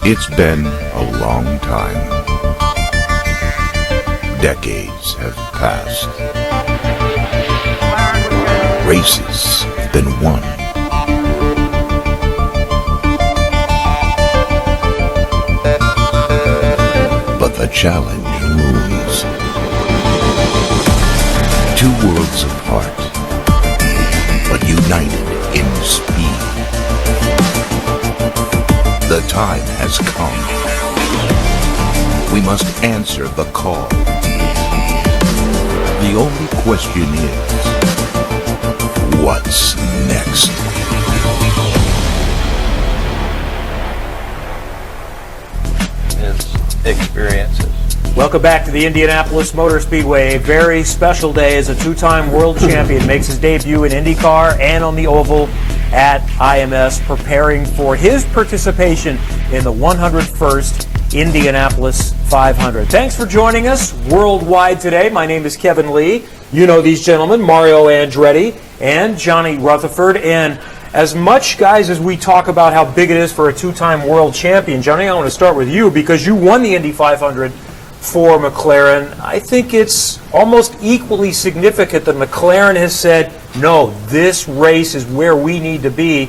It's been a long time. Decades have passed. Races have been won. But the challenge looms. Two worlds apart, but united in speed. The time has come. We must answer the call. The only question is, what's next? His experiences. Welcome back to the Indianapolis Motor Speedway. A very special day as a two-time world champion makes his debut in IndyCar and on the oval at IMS, preparing for his participation in the 101st Indianapolis 500. Thanks for joining us worldwide today. My name is Kevin Lee. You know these gentlemen, Mario Andretti and Johnny Rutherford. And as much, guys, as we talk about how big it is for a two-time world champion, Johnny, I want to start with you because you won the Indy 500 for McLaren. I think it's almost equally significant that McLaren has said, no, this race is where we need to be.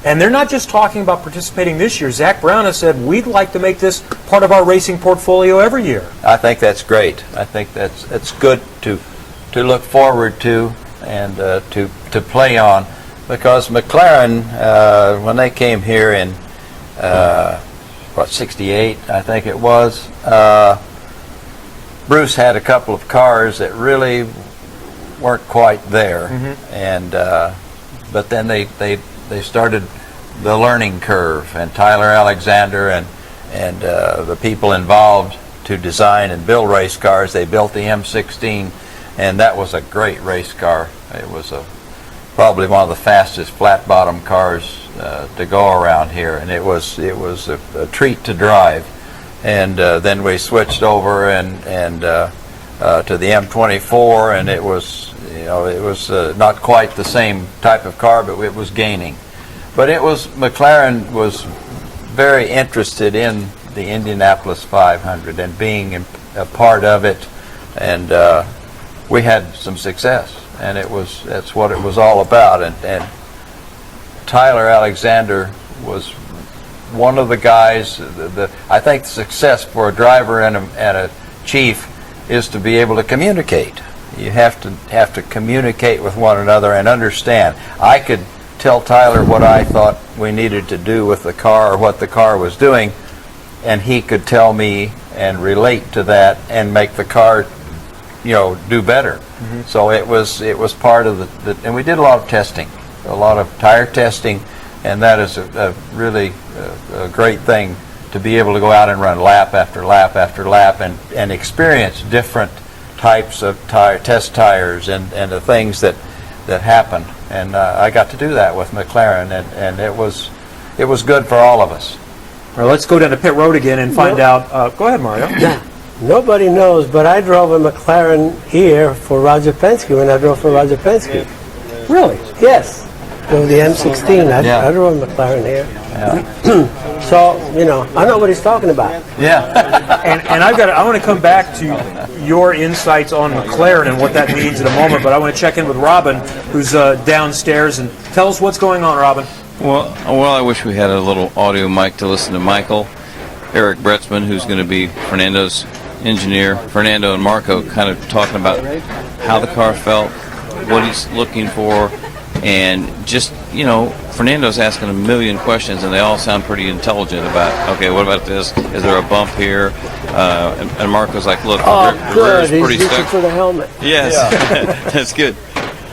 And they're not just talking about participating this year. Zach Brown has said, we'd like to make this part of our racing portfolio every year. I think that's great. I think that's good to look forward to and to play on, because McLaren, when they came here in, 68, I think it was, Bruce had a couple of cars that really weren't quite there, and but then they started the learning curve, and Tyler Alexander and the people involved to design and build race cars. They built the M16, and that was a great race car. It was probably one of the fastest flat bottom cars to go around here, and it was a treat to drive. And then we switched over and to the M24, and it was not quite the same type of car, but it was gaining. But McLaren was very interested in the Indianapolis 500 and being a part of it, and we had some success, and that's what it was all about. And Tyler Alexander was one of the guys. I think the success for a driver and a chief is to be able to communicate. You have to communicate with one another and understand. I could tell Tyler what I thought we needed to do with the car or what the car was doing, and he could tell me and relate to that and make the car, do better. So it was part of and we did a lot of testing, a lot of tire testing, and that is a really great thing to be able to go out and run lap after lap after lap and experience different types of test tires and the things that happen. And I got to do that with McLaren, and it was good for all of us. All right, let's go down to pit road again and find out. Go ahead, Mario. Yeah. Nobody knows, but I drove a McLaren here for Roger Penske when I drove for Roger Penske. Really? Yes. Drove the M16. I drove a McLaren here. Yeah. So, I know what he's talking about. Yeah. and I want to come back to your insights on McLaren and what that means in a moment, but I want to check in with Robin, who's downstairs, and tell us what's going on, Robin. Well, I wish we had a little audio mic to listen to Michael, Eric Bretzman, who's going to be Fernando's engineer, Fernando and Marco kind of talking about how the car felt, what he's looking for, and just, Fernando's asking a million questions, and they all sound pretty intelligent about, okay, what about this? Is there a bump here? And Marco's like, look, the rear is pretty He's stuck. for the helmet. Yes, yeah. That's good.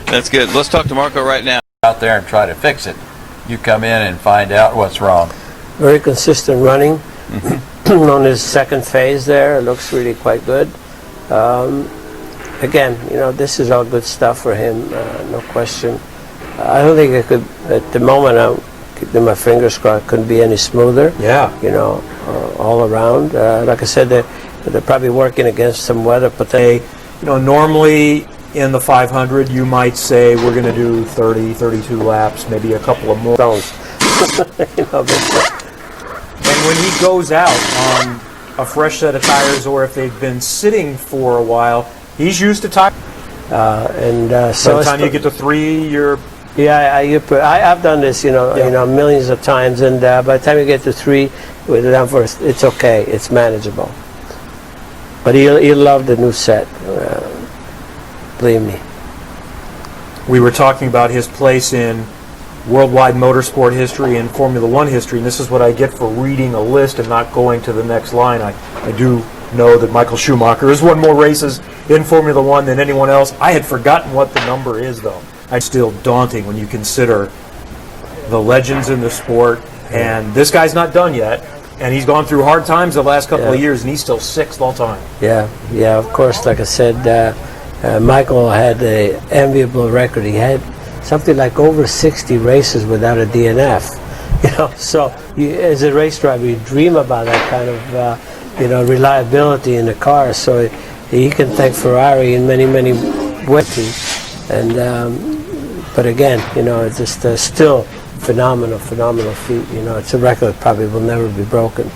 That's good. Let's talk to Marco right now. Out there and try to fix it. You come in and find out what's wrong. Very consistent running. On his second phase there, it looks really quite good. Again, this is all good stuff for him, no question. I don't think it could, at the moment, I'm keeping my fingers crossed, couldn't be any smoother. Yeah. All around. Like I said, they're probably working against some weather, but normally in the 500, you might say we're going to do 30, 32 laps, maybe a couple of more. Stones. And And when he goes out on a fresh set of tires, or if they've been sitting for a while, he's used to tires. So by the time you get to 3, you're... Yeah, I've done this, millions of times, and by the time you get to 3, with the downforce, it's okay, it's manageable. But he'll love the new set, believe me. We were talking about his place in worldwide motorsport history and Formula One history, and this is what I get for reading a list and not going to the next line. I do know that Michael Schumacher has won more races in Formula One than anyone else. I had forgotten what the number is, though. It's still daunting when you consider the legends in the sport, and this guy's not done yet, and he's gone through hard times the last couple of years, and he's still 6th all time. Yeah, of course, like I said, Michael had an enviable record. He had something like over 60 races without a DNF. So as a race driver, you dream about that kind of reliability in the car. So he can thank Ferrari in many ways. And but again, it's just still phenomenal feat. It's a record that probably will never be broken.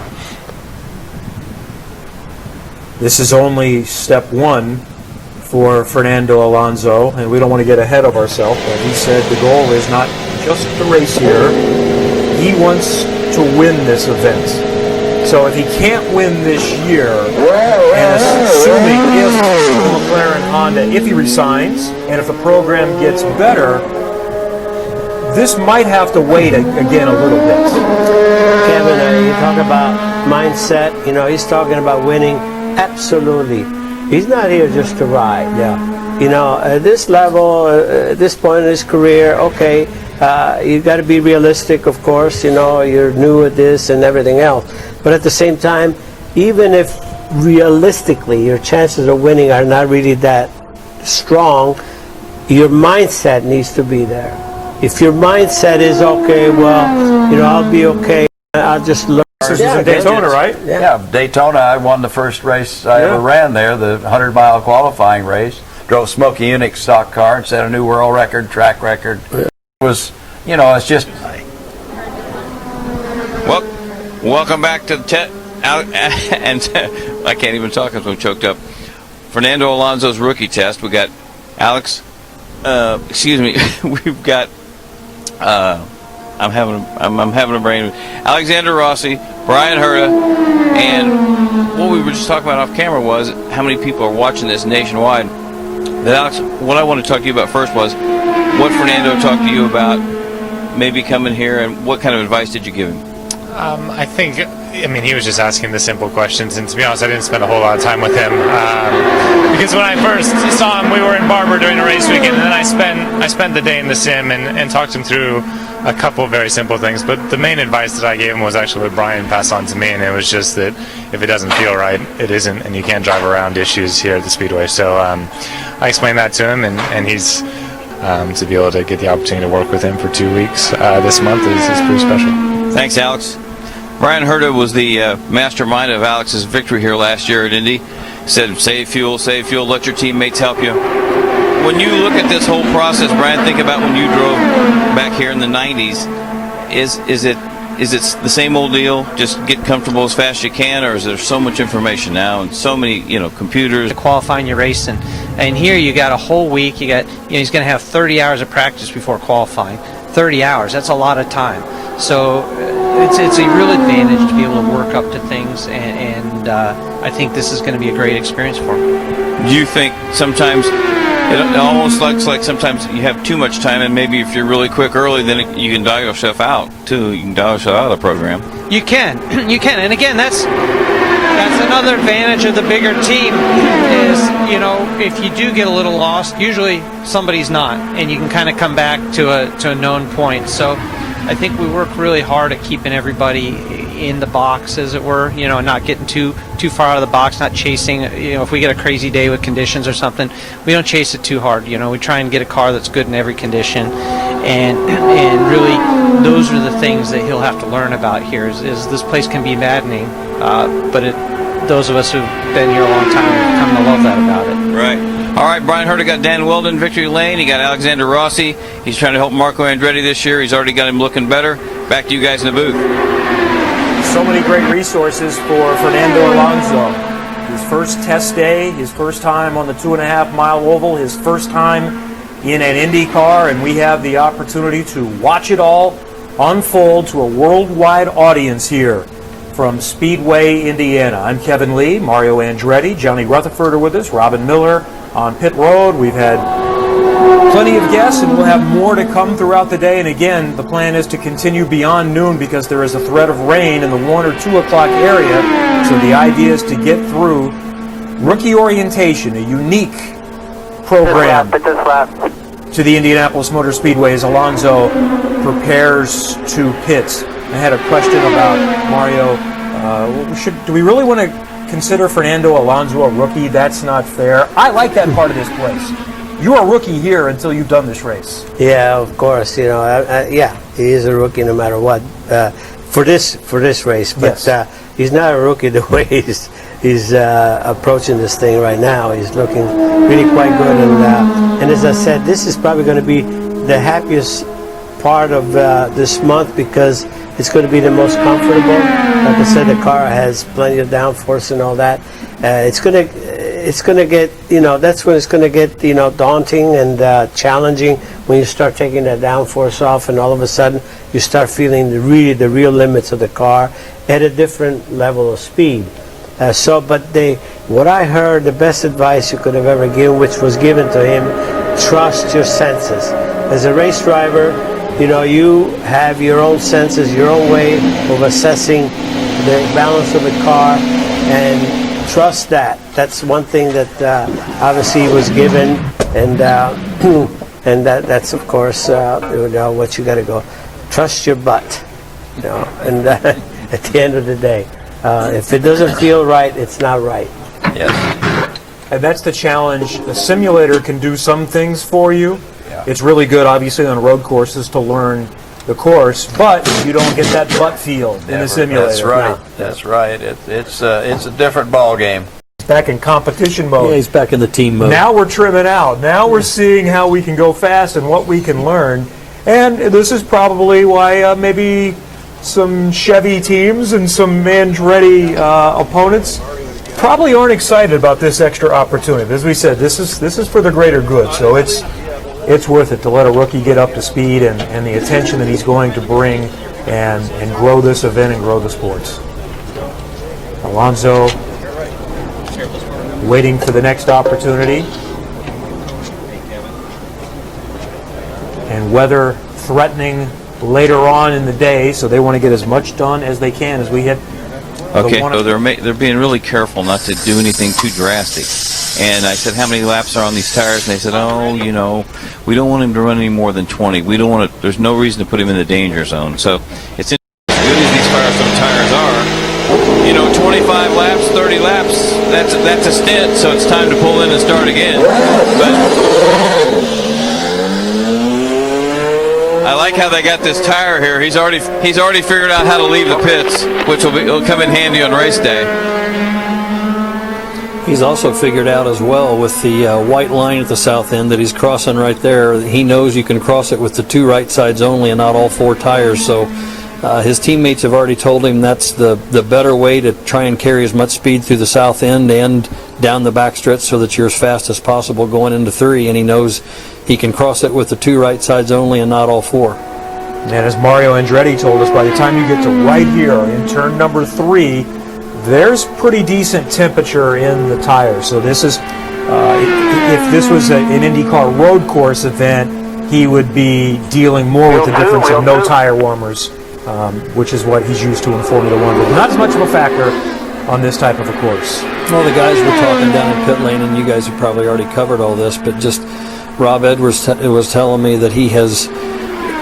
This is only step 1 for Fernando Alonso, and we don't want to get ahead of ourselves, but he said the goal is not just to race here. He wants to win this event. So if he can't win this year, and assuming if McLaren Honda, if he resigns, and if the program gets better, this might have to wait again a little bit. Kevin, you talk about mindset, he's talking about winning. Absolutely. He's not here just to ride. Yeah. At this level, at this point in his career, okay, you've got to be realistic, of course. You're new at this and everything else. But at the same time, even if realistically your chances of winning are not really that strong, your mindset needs to be there. If your mindset is, okay, well, I'll be okay, I'll just learn. This was in Daytona, right? Yeah, Daytona. I won the first race I ever ran there, the 100-mile qualifying race. Drove Smokey Yunick's stock car and set a new world record, track record. It was, it's just... Well, welcome back to the and I can't even talk because I'm choked up. Fernando Alonso's rookie test. We got Alex. We've got. I'm having a brain. Alexander Rossi, Brian Herta, and what we were just talking about off camera was how many people are watching this nationwide. That Alex, what I want to talk to you about first was what Fernando talked to you about maybe coming here, and what kind of advice did you give him? I mean, he was just asking the simple questions, and to be honest, I didn't spend a whole lot of time with him because when I first saw him, we were in Barber during a race weekend, and then I spent the day in the sim and talked him through a couple of very simple things. But the main advice that I gave him was actually what Brian passed on to me, and it was just that if it doesn't feel right, it isn't, and you can't drive around issues here at the Speedway. So I explained that to him, and he's to be able to get the opportunity to work with him for 2 weeks this month is pretty special. Thanks, Alex. Brian Herta was the mastermind of Alex's victory here last year at Indy. Said, save fuel, let your teammates help you. When you look at this whole process, Brian, think about when you drove back here in the 90s. Is it the same old deal, just get comfortable as fast as you can, or is there so much information now and so many, computers? Qualifying your race, and here you got a whole week. You got, he's going to have 30 hours of practice before qualifying. 30 hours, that's a lot of time. So it's a real advantage to be able to work up to things, and I think this is going to be a great experience for him. Do you think sometimes it almost looks like sometimes you have too much time, and maybe if you're really quick early, then you can dial yourself out too. You can dial yourself out of the program. You can, and again, that's another advantage of the bigger team is, if you do get a little lost, usually somebody's not, and you can kind of come back to a known point. So I think we work really hard at keeping everybody in the box, as it were, not getting too far out of the box, not chasing, if we get a crazy day with conditions or something, we don't chase it too hard. We try and get a car that's good in every condition, and really those are the things that he'll have to learn about here is this place can be maddening, but those of us who've been here a long time have come to love that about it. Right. All right, Brian Herta got Dan Weldon, victory lane. He got Alexander Rossi. He's trying to help Marco Andretti this year. He's already got him looking better. Back to you guys in the booth. so many great resources for Fernando Alonso. His first test day, his first time on the 2.5-mile oval, his first time in an Indy car, and we have the opportunity to watch it all unfold to a worldwide audience here from Speedway, Indiana. I'm Kevin Lee, Mario Andretti, Johnny Rutherford are with us, Robin Miller on pit road. We've had plenty of guests, and we'll have more to come throughout the day. And again, the plan is to continue beyond noon because there is a threat of rain in the 1 or 2 o'clock area. So the idea is to get through rookie orientation, a unique program to the Indianapolis Motor Speedway as Alonso prepares to pit. I had a question about Mario. Do we really want to consider Fernando Alonso a rookie? That's not fair. I like that part of this place. You're a rookie here until you've done this race. Yeah, of course. You know, yeah, he is a rookie no matter what for this race. But Yes. He's not a rookie the way he's approaching this thing right now. He's looking really quite good. And as I said, this is probably going to be the happiest part of this month because it's going to be the most comfortable. Like I said, the car has plenty of downforce and all that. It's going to get, you know, that's when it's going to get, you know, daunting and challenging when you start taking that downforce off, and all of a sudden you start feeling the real limits of the car at a different level of speed. What I heard, the best advice you could have ever given, which was given to him, trust your senses. As a race driver, you know, you have your own senses, your own way of assessing the balance of the car, and trust that. That's one thing that obviously was given, and that's of course you know, what you got to go. Trust your butt, you know. And at the end of the day, if it doesn't feel right, it's not right. Yes. And that's the challenge. The simulator can do some things for you. Yeah. It's really good, obviously, on road courses to learn the course, but you don't get that butt feel in the simulator. That's right. No. That's right. It's a different ball game. Back in competition mode. Yeah, he's back in the team mode. Now we're trimming out. Now we're seeing how we can go fast and what we can learn. And this is probably why maybe some Chevy teams and some Andretti opponents probably aren't excited about this extra opportunity. As we said, this is for the greater good. So it's worth it to let a rookie get up to speed and the attention that he's going to bring and grow this event and grow the sports. Alonso waiting for the next opportunity. And weather threatening later on in the day, so they want to get as much done as they can as we hit. Okay, so they're being really careful not to do anything too drastic. And I said, how many laps are on these tires? And they said, oh, you know, we don't want him to run any more than 20. We don't want to. There's no reason to put him in the danger zone. So it's as good as these Firestone tires are. You know, 25 laps, 30 laps. That's a stint. So it's time to pull in and start again. But I like how they got this tire here. He's already figured out how to leave the pits, which will come in handy on race day. He's also figured out as well with the white line at the south end that he's crossing right there. He knows you can cross it with the 2 right sides only and not all 4 tires. So his teammates have already told him that's the better way to try and carry as much speed through the south end and down the back stretch so that you're as fast as possible going into 3. And he knows he can cross it with the 2 right sides only and not all 4. And as Mario Andretti told us, by the time you get to right here in turn number 3, there's pretty decent temperature in the tires. So this is, if this was an IndyCar road course event, he would be dealing more with the difference of no tire warmers, which is what he's used to in Formula One, but not as much of a factor on this type of a course. Well, the guys were talking down in pit lane, and you guys have probably already covered all this, but just Rob Edwards was telling me that he has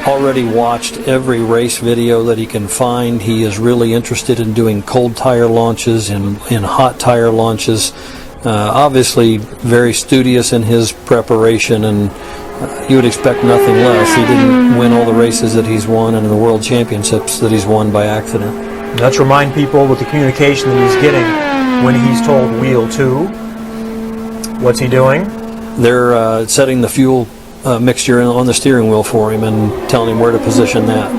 already watched every race video that he can find. He is really interested in doing cold tire launches and in hot tire launches. Obviously very studious in his preparation, and you would expect nothing less. He didn't win all the races that he's won and the world championships that he's won by accident. Let's remind people with the communication that he's getting when he's told wheel 2. What's he doing? They're setting the fuel mixture on the steering wheel for him and telling him where to position that.